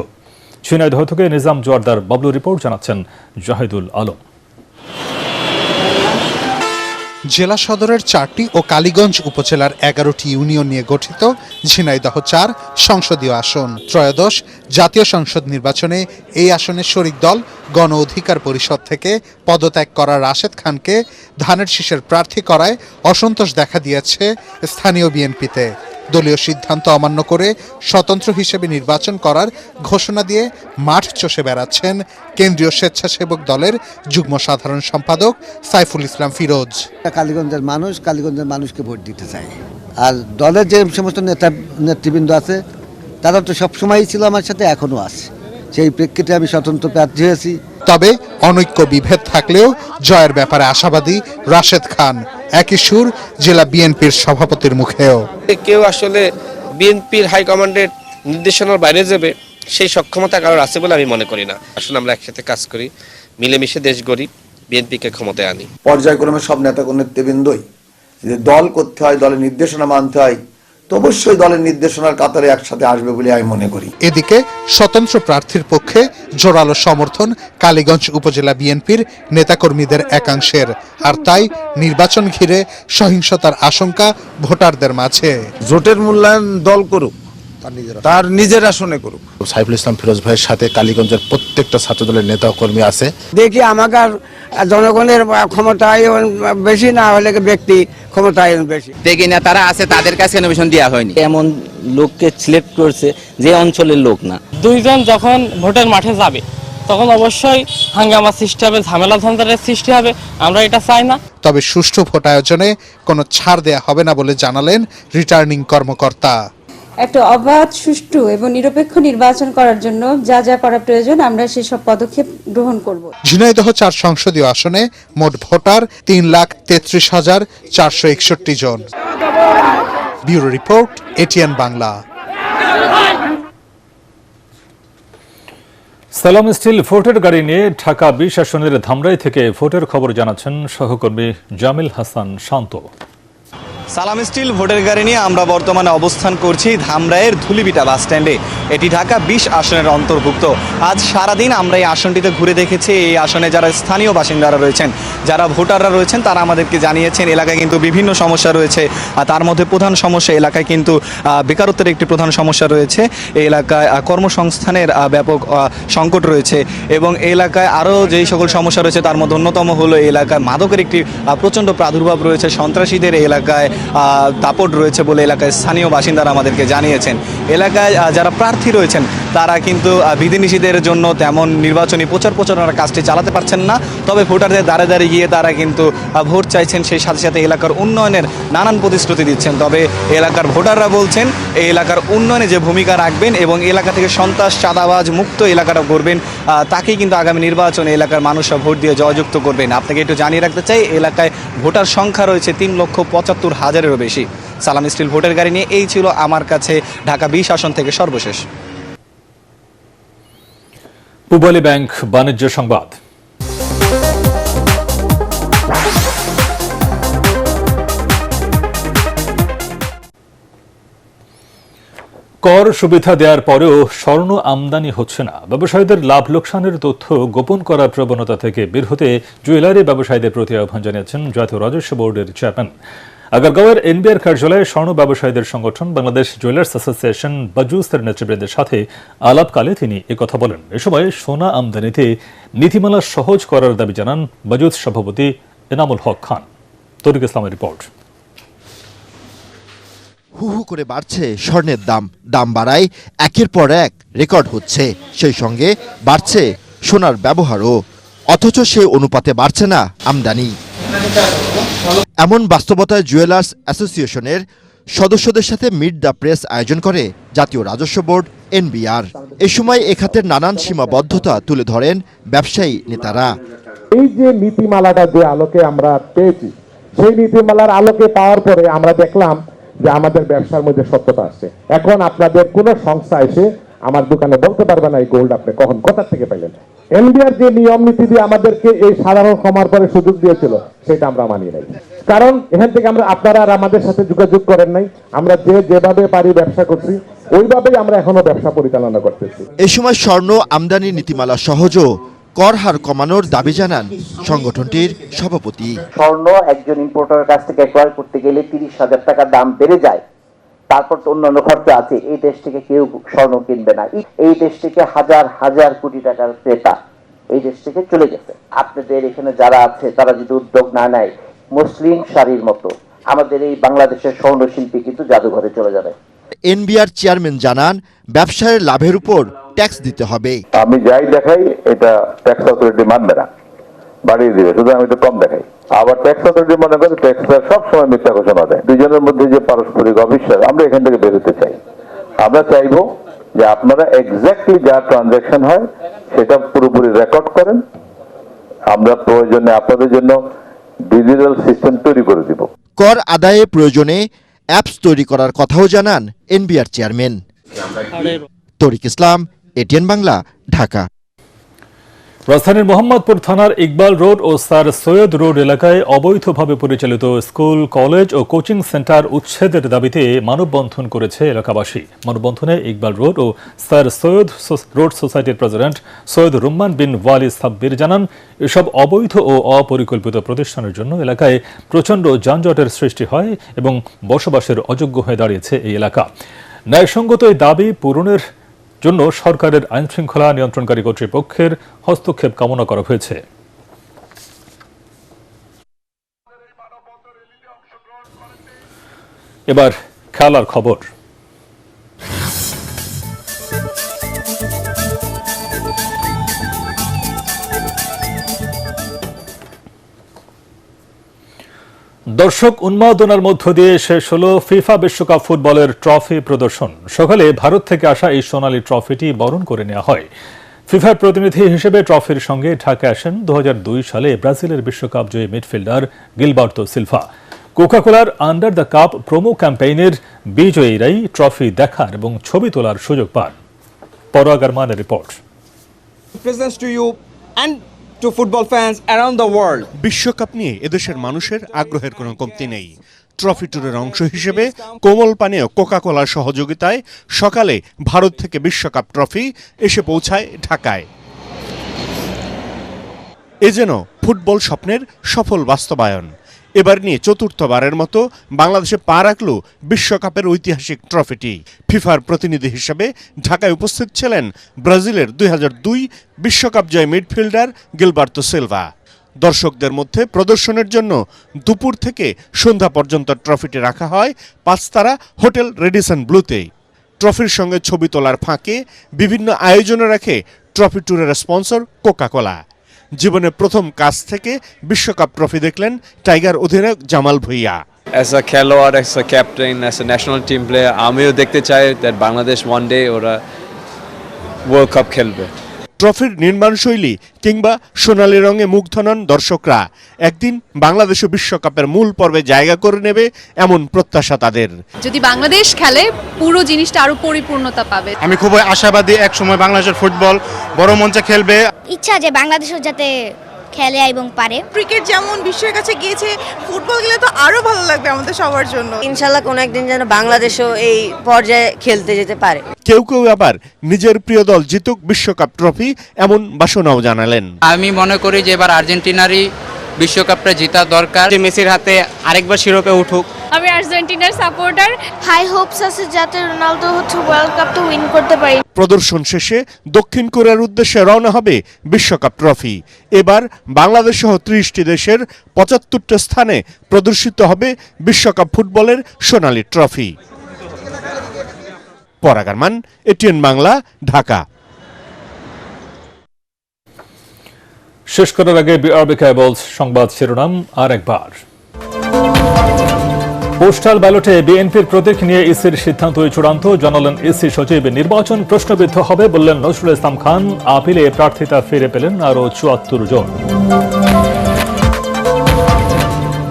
ঝিনাইদহ থেকে নিজাম জোয়ারদার বাবলু রিপোর্ট, জানাচ্ছেন জাহিদুল আলম। জেলা সদরের 4টি ও কালীগঞ্জ উপজেলার 11টি ইউনিয়ন নিয়ে গঠিত ঝিনাইদহ 4 সংসদীয় আসন। ত্রয়োদশ জাতীয় সংসদ নির্বাচনে এই আসনের শরিক দল গণ অধিকার পরিষদ থেকে পদত্যাগ করা রাশেদ খানকে ধানের শীষের প্রার্থী করায় অসন্তোষ দেখা দিয়েছে স্থানীয় বিএনপিতে। দলীয় সিদ্ধান্ত অমান্য করে স্বতন্ত্র হিসেবে নির্বাচন করার ঘোষণা দিয়ে মাঠ চষে বেড়াচ্ছেন কেন্দ্রীয় স্বেচ্ছাসেবক দলের যুগ্ম সাধারণ সম্পাদক সাইফুল ইসলাম ফিরোজ। কালীগঞ্জের মানুষকে ভোট দিতে চায়, আর দলের যে সমস্ত নেতৃবৃন্দ আছে তারা তো সবসময়ই ছিল আমার সাথে, এখনো আছে। সেই প্রেক্ষিতে আমি স্বতন্ত্র প্রার্থী হয়েছি। তবে অনৈক্য বিভেদ থাকলেও জয়ের ব্যাপারে আশাবাদী রাশেদ খান। একই সুর জেলা বিএনপির সভাপতির মুখেও। কেউ আসলে বিএনপির হাইকমান্ডের নির্দেশনার বাইরে যাবে সেই সক্ষমতা কারোর আছে বলে আমি মনে করি না। আসলে আমরা একসাথে কাজ করি, মিলেমিশে দেশ গড়ি, বিএনপিকে ক্ষমতায় আনি। পর্যায়ক্রমে সব নেতা নেতৃবৃন্দই যে দল করতে হয়, দলের নির্দেশনা মানতে হয়, তো অবশ্যই দলের নির্দেশনার কাতারে একসাথে আসবে বলে আমি মনে করি। এদিকে স্বতন্ত্র প্রার্থীর পক্ষে জোরালো সমর্থন কালীগঞ্জ উপজেলা বিএনপির নেতাকর্মীদের একাংশের, আর তাই নির্বাচন ঘিরে সহিংসতার আশঙ্কা ভোটারদের মাঝে। জোটের মূল্যায়ন দল করুক, তার নিজের আসনে করুক। সাইফুল ইসলাম ফিরোজ ভাইয়ের সাথে কালীগঞ্জের প্রত্যেকটা ছাত্র দলের নেতা কর্মী আছে। দেখি আমাকে জনগণের ক্ষমতায় বেশি না হলে ব্যক্তি ক্ষমতায় বেশি। দেখি না তারা আছে, তাদের কাছে ইনফরমেশন দেওয়া হয়নি। এমন লোককে সিলেক্ট করছে যে অঞ্চলের লোক না। দুইজন যখন ভোটের মাঠে যাবে তখন অবশ্যই হাঙ্গামা সৃষ্টি হবে, ঝামেলা ঝঞ্ঝাটের সৃষ্টি হবে, আমরা এটা চাই না। তবে সুষ্ঠু ভোট আয়োজনে কোনো ছাড় দেয়া হবে না বলে জানালেন রিটার্নিং কর্মকর্তা। একটা অবাধ, সুষ্ঠু এবং নিরপেক্ষ নির্বাচন করার জন্য যা যা করা প্রয়োজন আমরা সেসব পদক্ষেপ গ্রহণ করব। ঝিনাইদহ 4 সংসদীয় আসনে মোট ভোটার 3,33,461 জন। Bureau report, ATN Bangla. সালাম স্টিল ভোটের গাড়ি নিয়ে ঢাকা 20 আসনের ধামরাই থেকে ভোটের খবর জানাচ্ছেন সহকর্মী জামিল হাসান শান্ত। সালাম স্টিল ভোটের গাড়ি নিয়ে আমরা বর্তমানে অবস্থান করছি ধামরাইয়ের ধুলিবিটা বাস স্ট্যান্ডে। এটি ঢাকা 20 আসনের অন্তর্ভুক্ত। আজ সারাদিন আমরা এই আসনটিতে ঘুরে দেখেছি। এই আসনে যারা স্থানীয় বাসিন্দারা রয়েছেন, যারা ভোটাররা রয়েছেন, তারা আমাদেরকে জানিয়েছেন এলাকায় কিন্তু বিভিন্ন সমস্যা রয়েছে। তার মধ্যে প্রধান সমস্যা এলাকায় কিন্তু বেকারত্বের একটি প্রধান সমস্যা রয়েছে। এই এলাকায় কর্মসংস্থানের ব্যাপক সংকট রয়েছে এবং এই এলাকায় আরও যেই সকল সমস্যা রয়েছে তার মধ্যে অন্যতম হলো এই এলাকায় মাদকের একটি প্রচণ্ড প্রাদুর্ভাব রয়েছে। সন্ত্রাসীদের এই এলাকায় দাপট রয়েছে বলে এলাকায় স্থানীয় বাসিন্দারা আমাদেরকে জানিয়েছেন। এলাকায় যারা প্রার্থী রয়েছেন তারা কিন্তু বিধিনিষেধের জন্য তেমন নির্বাচনী প্রচারণার কাজটি চালাতে পারছেন না। তবে ভোটারদের দ্বারে দ্বারে গিয়ে তারা কিন্তু ভোট চাইছেন, সেই সাথে সাথে এলাকার উন্নয়নের নানান প্রতিশ্রুতি দিচ্ছেন। তবে এলাকার ভোটাররা বলছেন এই এলাকার উন্নয়নে যে ভূমিকা রাখবেন এবং এলাকা থেকে সন্ত্রাস চাঁদাবাজ মুক্ত এলাকাটা করবেন, তাকেই কিন্তু আগামী নির্বাচনে এলাকার মানুষরা ভোট দিয়ে জয়যুক্ত করবেন। আপনাকে একটু জানিয়ে রাখতে চাই এলাকায় ভোটার সংখ্যা রয়েছে 3,75,000-এরও বেশি। সালাম স্টিল ভোটের গাড়ি নিয়ে এই ছিল আমার কাছে ঢাকা 20 আসন থেকে সর্বশেষ। পূবালী ব্যাংক বাণিজ্য সংবাদ। কর সুবিধা দেওয়ার পরেও স্বর্ণ আমদানি হচ্ছে না। ব্যবসায়ীদের লাভ লোকসানের তথ্য গোপন করার প্রবণতা থেকে বের হতে জুয়েলারি ব্যবসায়ীদের প্রতি আহ্বান জানিয়েছেন জাতীয় রাজস্ব বোর্ডের চেয়ারম্যান। আগারগাঁওয়ের এনবিআর কার্যালয়ে স্বর্ণ ব্যবসায়ীদের সংগঠন বাংলাদেশ জুয়েলার্স অ্যাসোসিয়েশন বাজুসের নেতৃবৃন্দের সাথে আলাপকালে তিনি একথা বলেন। এ সময় সোনা আমদানিতে নীতিমালা সহজ করার দাবি জানান বাজুস সভাপতি এনামুল হক খান। তরিক ইসলামের রিপোর্ট। হু হু করে বাড়ছে স্বর্ণের দাম, দাম বাড়ায় একের পর এক রেকর্ড হচ্ছে, সেই সঙ্গে বাড়ছে সোনার ব্যবহারও, অথচ সেই অনুপাতে বাড়ছে না আমদানি। এমন বাস্তবতায় জুয়েলার্স অ্যাসোসিয়েশনের সদস্যদের সাথে মিট দ্য প্রেস আয়োজন করে জাতীয় রাজস্ব বোর্ড এনবিআর। এ সময় এ খাতের নানান সীমাবদ্ধতা তুলে ধরেন ব্যবসায়ী নেতারা। এই যে নীতিমালাটা যে আলোকে আমরা পেয়েছি, সেই নীতিমালার আলোকে পাওয়ার পরে আমরা দেখলাম যে আমাদের ব্যবসার মধ্যে সত্যতা আসছে। এখন আপনাদের কোন সংস্থা এসে আমার দোকানে বলতে পারবে না এই গোল্ড আপনি কখন কোথা থেকে পেলেন। এনবিআর যে নিয়ম নীতি দিয়ে আমাদেরকে এই সাধারণ ক্ষমার পরে সুযোগ দিয়েছিল, সেটা আমরা মানি নাই। কারণ এখান থেকে আমরা আপনারা আর আমাদের সাথে যোগাযোগ করেন নাই। আমরা যেভাবে পারি ব্যবসা করছি, ওইভাবেই আমরা এখনো ব্যবসা পরিচালনা করতেছি। এ সময় স্বর্ণ আমদানি নীতিমালা সহজ কর হার কমানোর দাবি জানান সংগঠনটির সভাপতি। স্বর্ণ একজন ইম্পোর্টারের কাছ থেকে ক্রয় করতে গেলে 30,000 টাকা দাম বেড়ে যায়, তারপর তো অন্যান্য খরচ আছে। এই দেশ থেকে কেউ স্বর্ণ কিনবে না। এই দেশ থেকে হাজার হাজার কোটি টাকার ক্রেতা এই দেশ থেকে চলে গেছে। আপনাদের এখানে যারা আছে তারা যদি উদ্যোগ না নেয়, মুসলিম শাড়ির মতো আমাদের এই বাংলাদেশের স্বর্ণ শিল্পী কিন্তু জাদুঘরে চলে যাবে। এনবিআর চেয়ারম্যান জানান ব্যবসায়ের লাভের উপর ট্যাক্স দিতে হবে। আমি যাই দেখাই এটা ট্যাক্স অথরিটি মানবে না, বাড়িয়ে দিবে, শুধু আমি তো কম দেখাই। আবার ট্যাক্স অথরিটি মনে করে ট্যাক্সের সবসময় মিথ্যা ঘোষণা দেয়। দুজনের মধ্যে যে পারস্পরিক অবিশ্বাস, আমরা এখান থেকে বেরোতে চাই। আমরা চাইবো যে আপনারা এক্স্যাক্টলি যা ট্রানজাকশন হয় সেটা পুরোপুরি রেকর্ড করেন। আমরা প্রয়োজনে আপনাদের জন্য ডিজিটাল সিস্টেম তৈরি করে দিব। কর আদায়ে প্রয়োজনে অ্যাপস তৈরি করার কথাও জানান এনবিআর চেয়ারম্যান। তরিক ইসলাম, এটিএন বাংলা, ঢাকা। রাজধানীর মোহাম্মদপুর থানার ইকবাল রোড ও স্যার সৈয়দ রোড এলাকায় অবৈধভাবে পরিচালিত স্কুল, কলেজ ও কোচিং সেন্টার উচ্ছেদের দাবিতে মানববন্ধন করেছে এলাকাবাসী। মানববন্ধনে ইকবাল রোড ও স্যার সৈয়দ রোড সোসাইটির প্রেসিডেন্ট সৈয়দ রুম্মান বিন ওয়ালি সাব্বির জানান, এসব অবৈধ ও অপরিকল্পিত প্রতিষ্ঠানের জন্য এলাকায় প্রচণ্ড যানজটের সৃষ্টি হয় এবং বসবাসের অযোগ্য হয়ে দাঁড়িয়েছে এই এলাকা। ন্যায়সঙ্গত এই দাবি পূরণের জন্য সরকারের আইনশৃঙ্খলা নিয়ন্ত্রণকারী কর্তৃপক্ষের হস্তক্ষেপ কামনা করা হয়েছে। এবার খেলার খবর। দর্শক উন্মাদনার মধ্য দিয়ে শেষ হল ফিফা বিশ্বকাপ ফুটবলের ট্রফি প্রদর্শন। সকালে ভারত থেকে আসা এই সোনালী ট্রফিটি বরণ করে নেওয়া হয়। ফিফার প্রতিনিধি হিসেবে ট্রফির সঙ্গে ঢাকায় আসেন 2002 সালে ব্রাজিলের বিশ্বকাপ জয়ী মিডফিল্ডার গিলবার্তো সিলভা। কোকাকোলার আন্ডার দ্য কাপ প্রোমো ক্যাম্পেইনের বিজয়ীরাই ট্রফি দেখার এবং ছবি তোলার সুযোগ পান। পরাগ আরমানের রিপোর্ট। To football fans around the world. বিশ্বকাপ নিয়ে এদেশের মানুষের আগ্রহের কোনো কমতি নেই। ট্রফি ট্যুরের অংশ হিসেবে কোমল পানীয় কোকাকোলার সহযোগিতায় সকালে ভারত থেকে বিশ্বকাপ ট্রফি এসে পৌঁছায় ঢাকায়। এ যেন ফুটবল স্বপ্নের সফল বাস্তবায়ন। এবার নিয়ে চতুর্থবারের মতো বাংলাদেশে পা রাখল বিশ্বকাপের ঐতিহাসিক ট্রফিটি। ফিফার প্রতিনিধি হিসেবে ঢাকায় উপস্থিত ছিলেন ব্রাজিলের 2002 বিশ্বকাপ জয় মিডফিল্ডার গিলবার্তো সিলভা। দর্শকদের মধ্যে প্রদর্শনের জন্য দুপুর থেকে সন্ধ্যা পর্যন্ত ট্রফিটি রাখা হয় 5 তারা হোটেল রেডিসন ব্লুতে। ট্রফির সঙ্গে ছবি তোলার ফাঁকে বিভিন্ন আয়োজনে রাখে ট্রফি ট্যুরের স্পন্সর কোকাকোলা। জীবনের প্রথম কাজ থেকে বিশ্বকাপ ট্রফি দেখলেন টাইগার অধিনায়ক জামাল ভুঁইয়া। অ্যাজ আ খেলোয়াড়, as a captain, as a national team player, আমিও দেখতে চাই দ্যাট বাংলাদেশ ওয়ান ডে ওরা ওয়ার্ল্ড কাপ খেলবে। ট্রফির নির্মাণশৈলী কিংবা সোনালী রঙে মুগ্ধ নন দর্শকরা। একদিন বাংলাদেশও বিশ্বকাপের মূল পর্বে জায়গা করে নেবে এমন প্রত্যাশা তাদের। যদি বাংলাদেশ খেলে পুরো জিনিসটা আরো পরিপূর্ণতা পাবে। আমি খুবই আশাবাদী এক সময় বাংলাদেশের ফুটবল বড় মঞ্চে খেলবে। ইচ্ছা যে বাংলাদেশও যাতে খেলে এবং পারে। ক্রিকেট যেমন বিশ্বের কাছে গিয়েছে, ফুটবল গেলে তো আরো ভালো লাগবে আমাদের সবার জন্য। ইনশাআল্লাহ কোনো একদিন যেন বাংলাদেশও এই পর্যায়ে খেলতে যেতে পারে। কেউ কেউ আবার নিজের প্রিয় দল জিতুক বিশ্বকাপ ট্রফি এমন বাসনাও জানালেন। আমি মনে করি যে এবার আর্জেন্টিনারই বিশ্বকাপটা জেতা দরকার, যে মেসির হাতে আরেকবার শিরোপা উঠুক। আমি আর্জেন্টিনার সাপোর্টার। হাই হোপস আছে যাতে রোনালদো ওয়ার্ল্ড কাপটা উইন করতে পারে। প্রদর্শন শেষে দক্ষিণ কোরিয়ার উদ্দেশ্যে রওনা হবে বিশ্বকাপ ট্রফি। এবার বাংলাদেশ সহ 30টি দেশের 75টা স্থানে প্রদর্শিত হবে বিশ্বকাপ ফুটবলের সোনালী ট্রফি। পরাগ আরমান, এটিএন বাংলা, ঢাকা। শেষ করার আগে বিআরবি কেবলস সংবাদ শিরোনাম আরেকবার। পোস্টাল ব্যালটে বিএনপির প্রতীক নিয়ে ইসির সিদ্ধান্তই চূড়ান্ত, জানালেন ইসি সচিব। নির্বাচন প্রশ্নবিদ্ধ হবে বললেন নজরুল ইসলাম খান। আপিলে প্রার্থিতা ফিরে পেলেন আরও ৭৪ জন।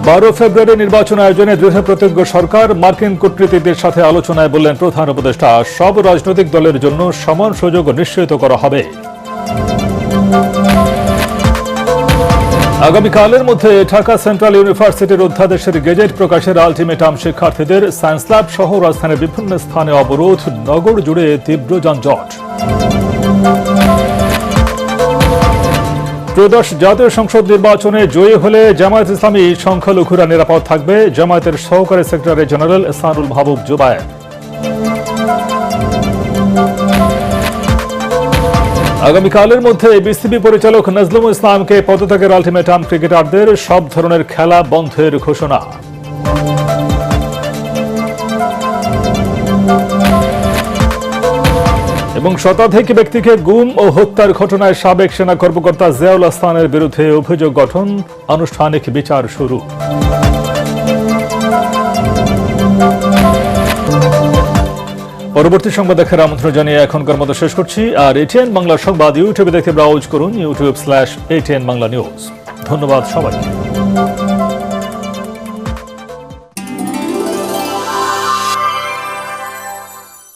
12 ফেব্রুয়ারি নির্বাচন আয়োজনে দৃঢ়প্রতিজ্ঞ সরকার। মার্কিন কূটনীতিকদের সাথে আলোচনায় বললেন প্রধান উপদেষ্টা। সব রাজনৈতিক দলের জন্য সমান সুযোগ নিশ্চিত করা হবে। আগামীকালের মধ্যে ঢাকা সেন্ট্রাল ইউনিভার্সিটির অধ্যাদেশের গেজেট প্রকাশের আলটিমেটাম শিক্ষার্থীদের। সায়েন্স ল্যাব সহ রাজধানীর বিভিন্ন স্থানে অবরোধ, নগর জুড়ে তীব্র যানজট। ত্রয়োদশ জাতীয় সংসদ নির্বাচনে জয়ী হলে জামায়াত ইসলামী সংখ্যালঘুরা নিরাপদ থাকবে। জামায়াতের সহকারী সেক্রেটারি জেনারেল এহসানুল মাহবুব জুবায়ের। আগামীকালের মধ্যে বিসিবি পরিচালক নজরুল ইসলামকে পদত্যাগের আলটিমেটাম ক্রিকেটারদের। সব ধরনের খেলা বন্ধের ঘোষণা। এবং শতাধিক ব্যক্তিকে গুম ও হত্যার ঘটনায় সাবেক সেনা কর্মকর্তা জিয়াউল হাসানের বিরুদ্ধে অভিযোগ গঠন, আনুষ্ঠানিক বিচার শুরু। পরবর্তী সংবাদ দেখার আমন্ত্রণ জানিয়ে এখনকার মতো শেষ করছি। আর এটিএন বাংলা সংবাদ ইউটিউবে দেখতে ব্রাউজ করুন youtube.com/ATN Bangla News। ধন্যবাদ সবাইকে।